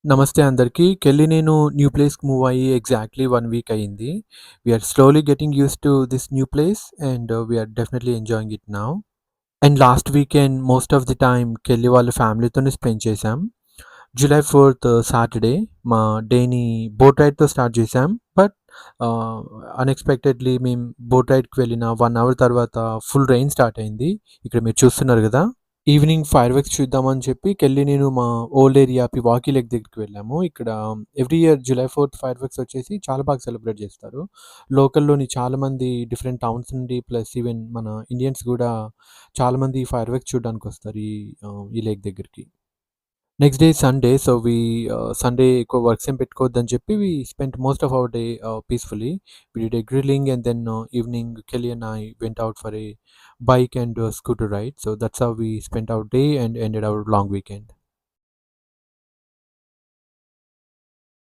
నమస్తే అందరికీ. 'కెళ్ళి' నేను న్యూ ప్లేస్‌కి మూవ్ అయ్యి ఎగ్జాక్ట్‌లీ 1 వీక్ అయింది. We are slowly getting used to this new place and we are definitely enjoying it now. And last weekend most of the time 'కెళ్ళి' వాళ్ళ ఫ్యామిలీతోనే స్పెండ్ చేశాం. జూలై 4థ్ సాటర్‌డే మా డేని బోట్ రైడ్‌తో స్టార్ట్ చేశాం. But ఆహ్, unexpectedly మేము బోట్ రైడ్‌కి వెళ్ళిన 1 అవర్ తర్వాత ఫుల్ రెయిన్ స్టార్ట్ అయింది. ఇక్కడ మీరు చూస్తున్నారు గదా! ఈవినింగ్ ఫైర్ వర్క్స్ చూద్దామని చెప్పి నేను మా ఓల్డ్ ఏరియా పివాకీ లేక్ దగ్గరికి వెళ్ళాము. ఇక్కడ ఎవ్రీ ఇయర్ జూలై 4థ్ ఫైర్ వర్క్స్ వచ్చేసి చాలా బాగా సెలబ్రేట్ చేస్తారు. లోకల్‌లోని చాలామంది డిఫరెంట్ టౌన్స్ నుండి ప్లస్ ఈవెన్ మన ఇండియన్స్ గూడా చాలామంది ఈ ఫైర్ వర్క్స్ చూడ్డానికొస్తారు ఈ లేక్ దగ్గరికి. Next day Sunday. So, Sunday ఎక్కువ వర్క్స్ ఏం పెట్టుకోవద్దని చెప్పి we spent most of our day peacefully. We did a grilling and then evening Kelly and I went out for a bike and scooter ride. So that's how we spent our day and ended our long weekend.